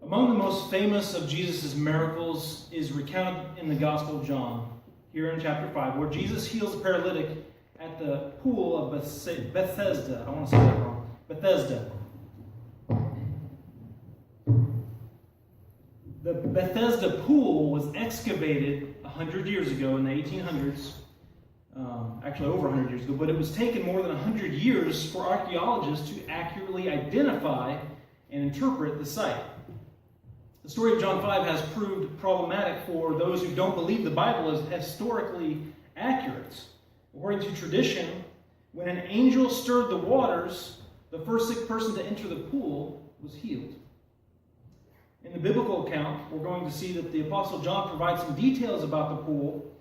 Among the most famous of Jesus' miracles is recounted in the Gospel of John, here in chapter 5, where Jesus heals a paralytic at the pool of Bethesda. I want to say that wrong. Bethesda. The Bethesda pool was excavated 100 years ago in the 1800s. Actually over 100 years ago, but it was taken more than 100 years for archaeologists to accurately identify and interpret the site. The story of John 5 has proved problematic for those who don't believe the Bible is historically accurate. According to tradition, when an angel stirred the waters, the first sick person to enter the pool was healed. In the biblical account, we're going to see that the Apostle John provides some details about the pool.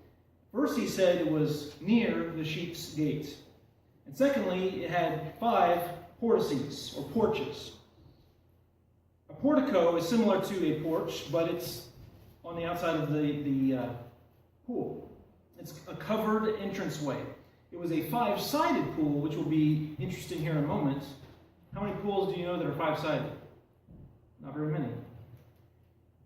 First, he said it was near the sheep's gate. And secondly, it had 5 portices, or porches. A portico is similar to a porch, but it's on the outside of the pool. It's a covered entranceway. It was a 5-sided pool, which will be interesting here in a moment. How many pools do you know that are 5-sided? Not very many.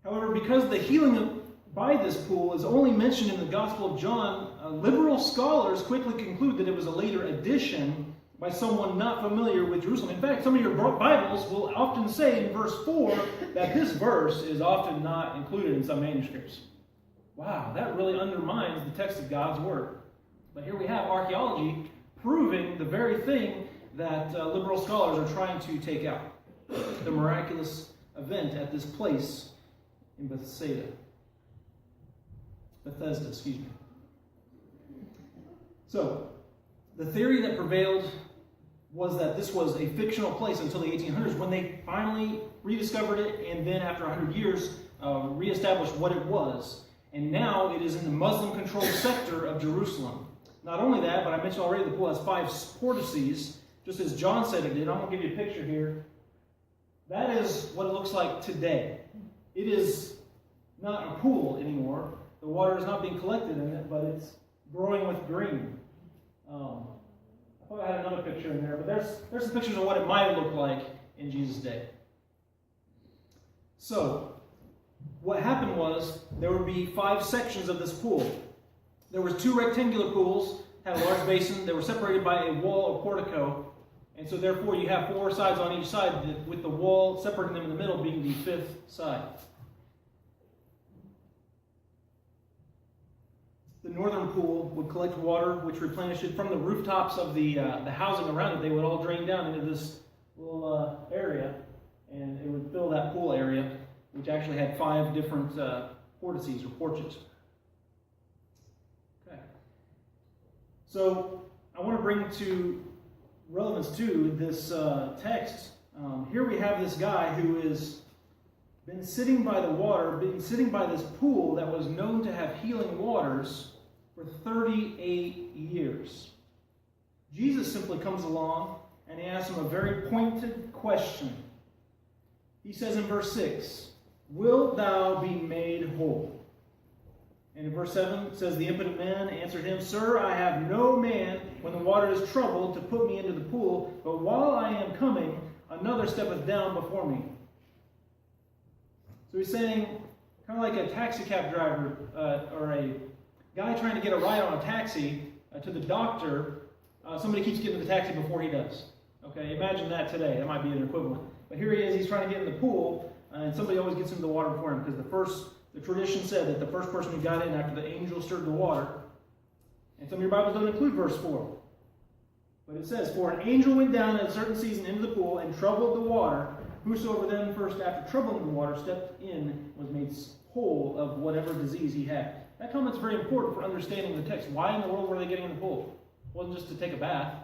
However, because the healing by this pool is only mentioned in the Gospel of John, liberal scholars quickly conclude that it was a later addition by someone not familiar with Jerusalem. In fact, some of your Bibles will often say in verse 4 that this verse is often not included in some manuscripts. Wow, that really undermines the text of God's Word. But here we have archaeology proving the very thing that liberal scholars are trying to take out. The miraculous event at this place in Bethesda, excuse me. So, the theory that prevailed was that this was a fictional place until the 1800s, when they finally rediscovered it and then after 100 years reestablished what it was. And now it is in the Muslim-controlled sector of Jerusalem. Not only that, but I mentioned already the pool has 5 portices, just as John said it did. I'm going to give you a picture here. That is what it looks like today. It is not a pool anymore. The water is not being collected in it, but it's growing with green. I thought I had another picture in there, but there's some pictures of what it might look like in Jesus' day. So, what happened was there would be 5 sections of this pool. There was 2 rectangular pools, had a large basin. They were separated by a wall or portico, and so therefore you have 4 sides on each side, with the wall separating them in the middle being the 5th side. The northern pool would collect water, which replenished it from the rooftops of the housing around it. They would all drain down into this little area, and it would fill that pool area, which actually had 5 different portices or porches. Okay. So I want to bring to relevance to this text. Here we have this guy who has been sitting by the water, been sitting by this pool that was known to have healing waters for 38 years. Jesus simply comes along and he asks him a very pointed question. He says in verse 6, "Wilt thou be made whole?" And in verse 7 it says, "The impotent man answered him, Sir, I have no man when the water is troubled to put me into the pool, but while I am coming, another steppeth down before me." So he's saying, kind of like a taxi cab driver or a guy trying to get a ride on a taxi to the doctor, somebody keeps getting to the taxi before he does. Okay, imagine that today. That might be an equivalent. But here he is, he's trying to get in the pool, and somebody always gets into the water before him, because the tradition said that the first person who got in after the angel stirred the water, and some of your Bibles don't include verse 4. But it says, "For an angel went down at a certain season into the pool and troubled the water. Whosoever then first after troubling the water stepped in was made whole of whatever disease he had." That comment's very important for understanding the text. Why in the world were they getting in the pool? It wasn't just to take a bath.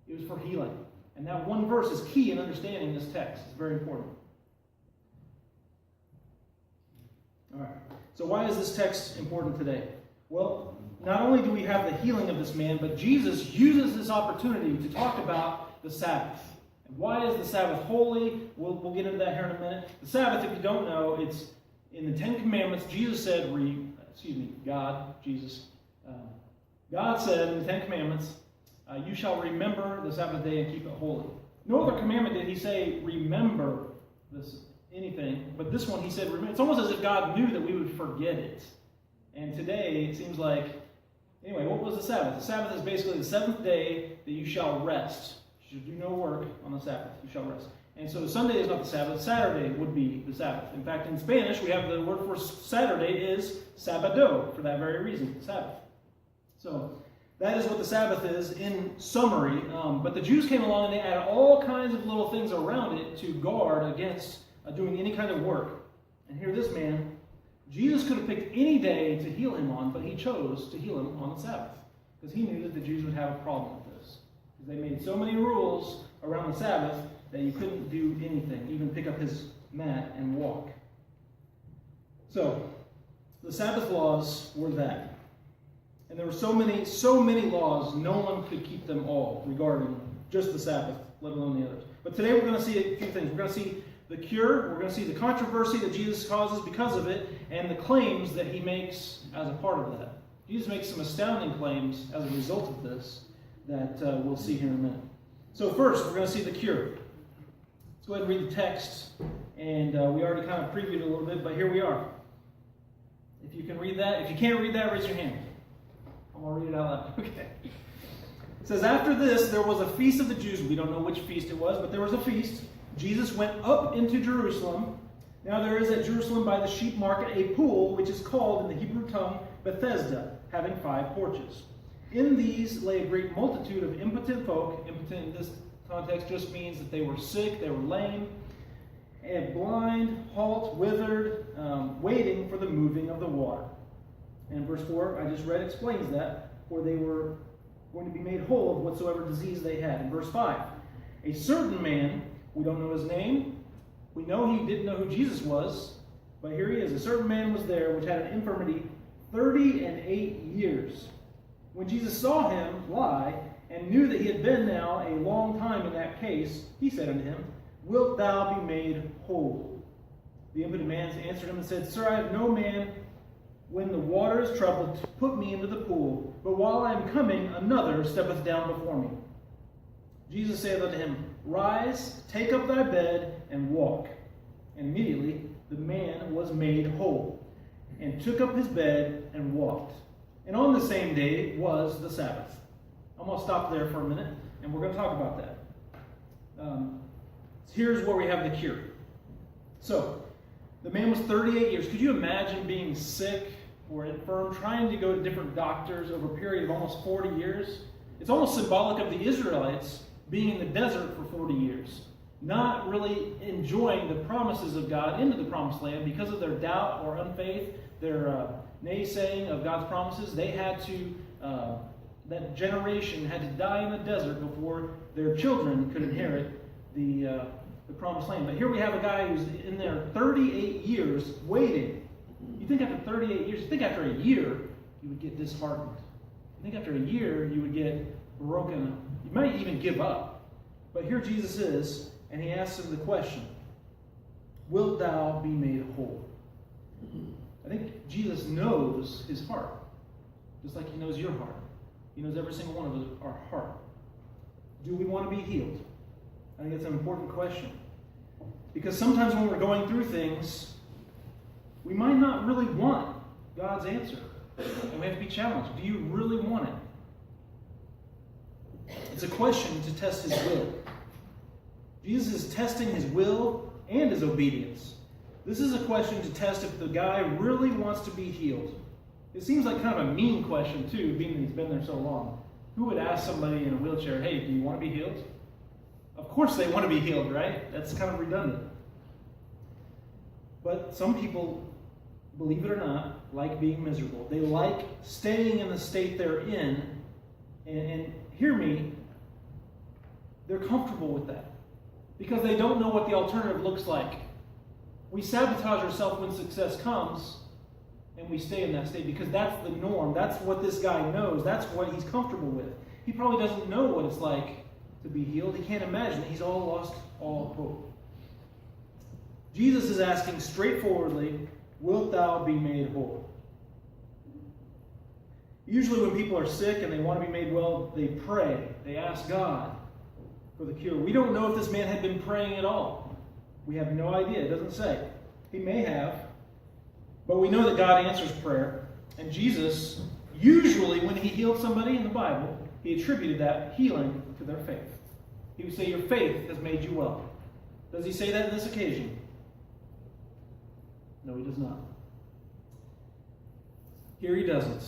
It was for healing. And that one verse is key in understanding this text. It's very important. All right. So why is this text important today? Well, not only do we have the healing of this man, but Jesus uses this opportunity to talk about the Sabbath. And why is the Sabbath holy? We'll get into that here in a minute. The Sabbath, if you don't know, it's in the 10 Commandments. Jesus said, God said in the 10 Commandments, "You shall remember the Sabbath day and keep it holy." No other commandment did he say, "Remember this." anything. But this one, he said, it's almost as if God knew that we would forget it. And today, it seems like, anyway, what was the Sabbath? The Sabbath is basically the seventh day that you shall rest. You should do no work on the Sabbath. You shall rest. And so Sunday is not the Sabbath. Saturday would be the Sabbath. In fact, in Spanish, we have the word for Saturday is sábado, for that very reason, Sabbath. So that is what the Sabbath is in summary. But the Jews came along and they added all kinds of little things around it to guard against doing any kind of work. And here this man, Jesus could have picked any day to heal him on, but he chose to heal him on the Sabbath. Because he knew that the Jews would have a problem with this. Because they made so many rules around the Sabbath that you couldn't do anything, even pick up his mat and walk. So, the Sabbath laws were that. And there were so many laws, no one could keep them all regarding just the Sabbath, let alone the others. But today we're going to see a few things. We're going to see the cure, we're going to see the controversy that Jesus causes because of it, and the claims that he makes as a part of that. Jesus makes some astounding claims as a result of this that we'll see here in a minute. So first, we're going to see the cure. Let's go ahead and read the text. And we already kind of previewed it a little bit, but here we are. If you can read that. If you can't read that, raise your hand. I'm going to read it out loud. Okay. It says, after this, there was a feast of the Jews. We don't know which feast it was, but there was a feast. Jesus went up into Jerusalem. Now there is at Jerusalem by the sheep market a pool, which is called in the Hebrew tongue Bethesda, having 5 porches. In these lay a great multitude of impotent folk. Impotent in this context just means that they were sick, they were lame, and blind, halt, withered, waiting for the moving of the water. And verse 4, I just read, explains that, for they were going to be made whole of whatsoever disease they had. In verse 5, a certain man, we don't know his name, we know he didn't know who Jesus was, but here he is. A certain man was there which had an infirmity 38 years. When Jesus saw him lie, and knew that he had been now a long time in that case, he said unto him, Wilt thou be made whole? The impotent man answered him and said, Sir, I have no man when the water is troubled to put me into the pool, but while I am coming, another steppeth down before me. Jesus saith unto him, Rise, take up thy bed, and walk. And immediately the man was made whole, and took up his bed and walked. And on the same day was the Sabbath. I'm going to stop there for a minute, and we're going to talk about that. Here's where we have the cure. So, the man was 38 years. Could you imagine being sick or infirm, trying to go to different doctors over a period of almost 40 years? It's almost symbolic of the Israelites being in the desert for 40 years, not really enjoying the promises of God into the promised land because of their doubt or unfaith, their naysaying of God's promises. They had to, that generation had to die in the desert before their children could inherit the promised land. But here we have a guy who's in there 38 years waiting. You think after 38 years, you think after a year, you would get disheartened. You think after a year, you would get broken. You might even give up. But here Jesus is, and he asks him the question, Wilt thou be made whole? I think Jesus knows his heart, just like he knows your heart. He knows every single one of us, our heart. Do we want to be healed? I think that's an important question. Because sometimes when we're going through things, we might not really want God's answer. And we have to be challenged. Do you really want it? It's a question to test his will. Jesus is testing his will and his obedience. This is a question to test if the guy really wants to be healed. It seems like kind of a mean question, too, being that he's been there so long. Who would ask somebody in a wheelchair, hey, do you want to be healed? Of course they want to be healed, right? That's kind of redundant. But some people, believe it or not, like being miserable. They like staying in the state they're in. And hear me, they're comfortable with that. Because they don't know what the alternative looks like. We sabotage ourselves when success comes, and we stay in that state because that's the norm. That's what this guy knows. That's what he's comfortable with. He probably doesn't know what it's like to be healed. He can't imagine it. He's all lost all hope. Jesus is asking straightforwardly, Wilt thou be made whole? Usually when people are sick and they want to be made well, they pray. They ask God for the cure. We don't know if this man had been praying at all. We have no idea. It doesn't say. He may have. But we know that God answers prayer. And Jesus, usually when he healed somebody in the Bible, he attributed that healing to their faith. He would say, your faith has made you well. Does he say that in this occasion? No, he does not. Here he doesn't.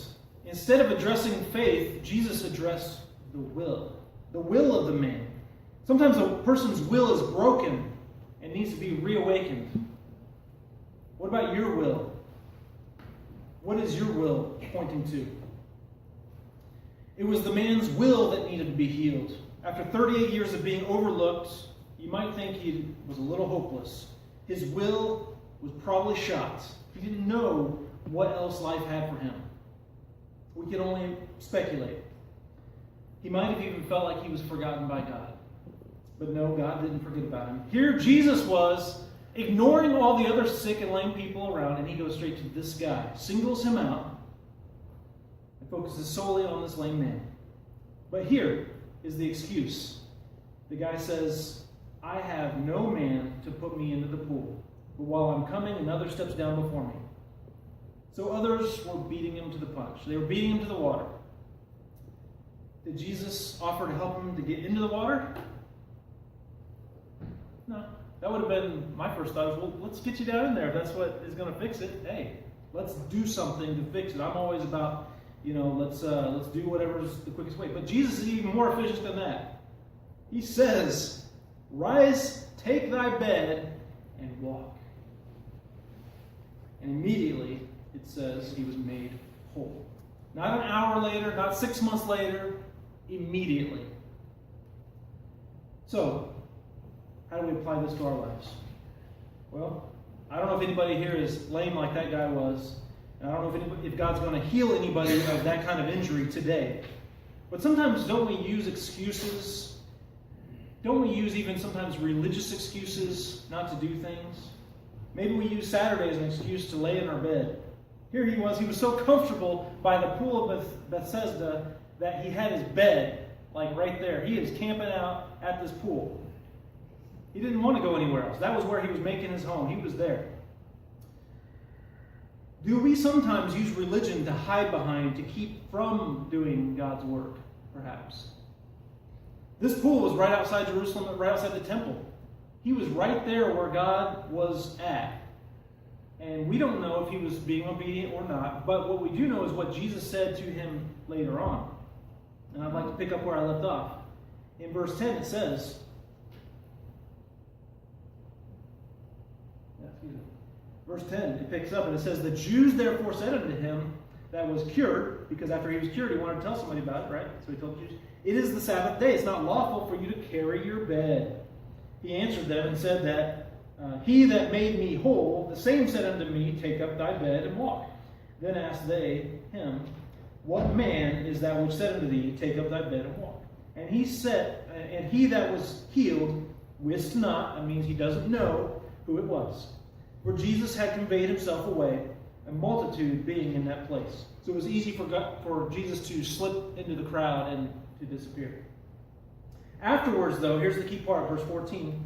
Instead of addressing faith, Jesus addressed the will of the man. Sometimes a person's will is broken and needs to be reawakened. What about your will? What is your will pointing to? It was the man's will that needed to be healed. After 38 years of being overlooked, you might think he was a little hopeless. His will was probably shot. He didn't know what else life had for him. We can only speculate. He might have even felt like he was forgotten by God. But no, God didn't forget about him. Here Jesus was, ignoring all the other sick and lame people around, and he goes straight to this guy, singles him out, and focuses solely on this lame man. But here is the excuse. The guy says, I have no man to put me into the pool, but while I'm coming, another steps down before me. So others were beating him to the punch. They were beating him to the water. Did Jesus offer to help him to get into the water? No. That would have been my first thought. Well, let's get you down in there. If that's what is going to fix it, hey, let's do something to fix it. I'm always about, let's do whatever's the quickest way. But Jesus is even more efficient than that. He says, rise, take thy bed, and walk. And immediately, it says he was made whole. Not an hour later, not 6 months later, immediately. So, how do we apply this to our lives? Well, I don't know if anybody here is lame like that guy was. And I don't know if God's going to heal anybody of that kind of injury today. But sometimes don't we use excuses? Don't we use even sometimes religious excuses not to do things? Maybe we use Saturday as an excuse to lay in our bed. Here he was so comfortable by the pool of Bethesda that he had his bed, like right there. He is camping out at this pool. He didn't want to go anywhere else. That was where he was making his home. He was there. Do we sometimes use religion to hide behind, to keep from doing God's work, perhaps? This pool was right outside Jerusalem, right outside the temple. He was right there where God was at. And we don't know if he was being obedient or not, but what we do know is what Jesus said to him later on. And I'd like to pick up where I left off. In verse 10 it says, verse 10, it picks up and it says, the Jews therefore said unto him that was cured, because after he was cured he wanted to tell somebody about it, right? So he told the Jews, it is the Sabbath day, it's not lawful for you to carry your bed. He answered them and said that he that made me whole, the same said unto me, take up thy bed and walk. Then asked they him, what man is that which said unto thee, take up thy bed and walk? And he said, and he that was healed wist not, that means he doesn't know who it was. For Jesus had conveyed himself away, a multitude being in that place. So it was easy for Jesus to slip into the crowd and to disappear. Afterwards, though, here's the key part, verse 14.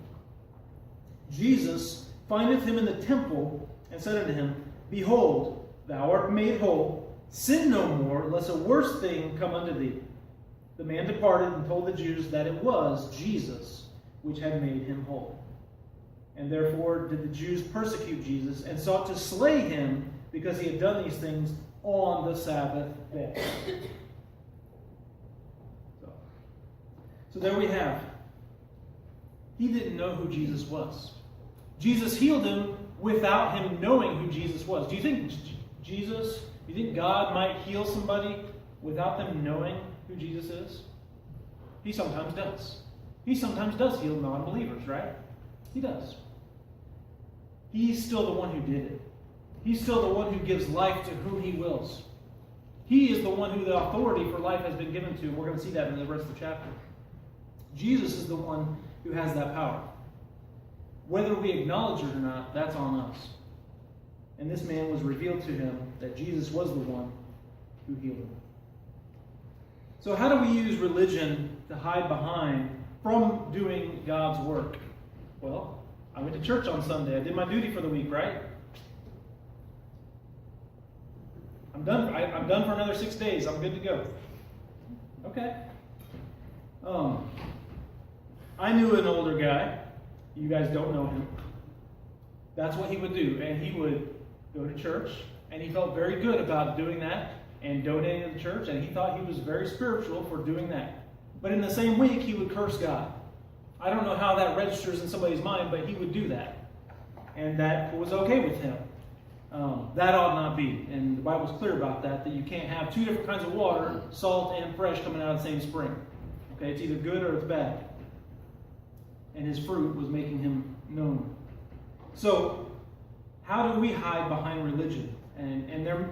Jesus findeth him in the temple, and said unto him, behold, thou art made whole. Sin no more, lest a worse thing come unto thee. The man departed and told the Jews that it was Jesus which had made him whole. And therefore did the Jews persecute Jesus, and sought to slay him, because he had done these things on the Sabbath day. So there we have. He didn't know who Jesus was. Jesus healed him without him knowing who Jesus was. Do you think God might heal somebody without them knowing who Jesus is? He sometimes does. He sometimes does heal non-believers, right? He does. He's still the one who did it. He's still the one who gives life to whom he wills. He is the one who the authority for life has been given to. And we're going to see that in the rest of the chapter. Jesus is the one who has that power. Whether we acknowledge it or not, that's on us. And this man was revealed to him that Jesus was the one who healed him. So how do we use religion to hide behind from doing God's work? Well, I went to church on Sunday. I did my duty for the week, right? I'm done. I'm done for another 6 days. I'm good to go. Okay. I knew an older guy. You guys don't know him. That's what he would do. And he would go to church, and he felt very good about doing that and donating to the church, and he thought he was very spiritual for doing that. But in the same week, he would curse God. I don't know how that registers in somebody's mind, but he would do that. And that was okay with him. That ought not be. And the Bible's clear about that you can't have two different kinds of water, salt and fresh, coming out of the same spring. Okay, it's either good or it's bad. And his fruit was making him known. So, how do we hide behind religion? And there,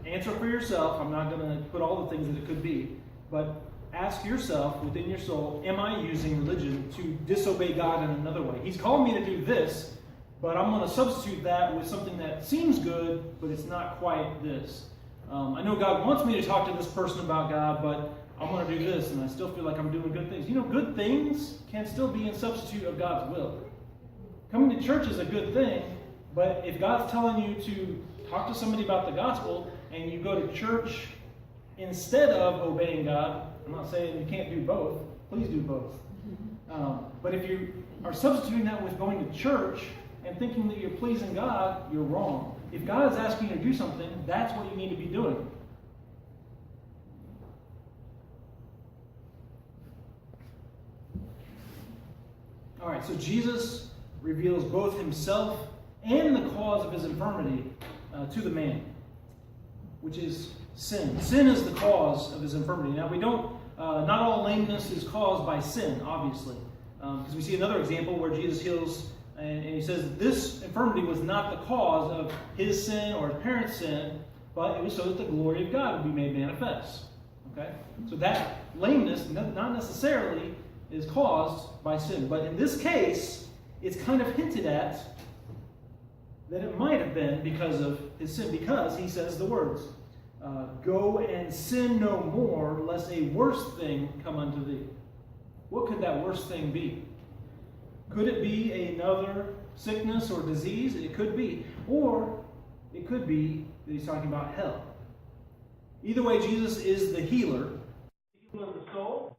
answer for yourself. I'm not going to put all the things that it could be. But ask yourself within your soul, am I using religion to disobey God in another way? He's called me to do this, but I'm going to substitute that with something that seems good, but it's not quite this. I know God wants me to talk to this person about God, but I'm going to do this, and I still feel like I'm doing good things. You know, good things can still be in substitute of God's will. Coming to church is a good thing, but if God's telling you to talk to somebody about the gospel, and you go to church instead of obeying God, I'm not saying you can't do both. Please do both. But if you are substituting that with going to church and thinking that you're pleasing God, you're wrong. If God is asking you to do something, that's what you need to be doing. All right, so Jesus reveals both himself and the cause of his infirmity to the man, which is sin. Sin is the cause of his infirmity. Now, we don't, not all lameness is caused by sin, obviously. Because we see another example where Jesus heals, and he says that this infirmity was not the cause of his sin or his parents' sin, but it was so that the glory of God would be made manifest. Okay? So that lameness, not necessarily, is caused by sin. But in this case, it's kind of hinted at that it might have been because of his sin, because he says the words, go and sin no more, lest a worse thing come unto thee. What could that worse thing be? Could it be another sickness or disease? It could be. Or it could be that he's talking about hell. Either way, Jesus is the healer. The healer of the soul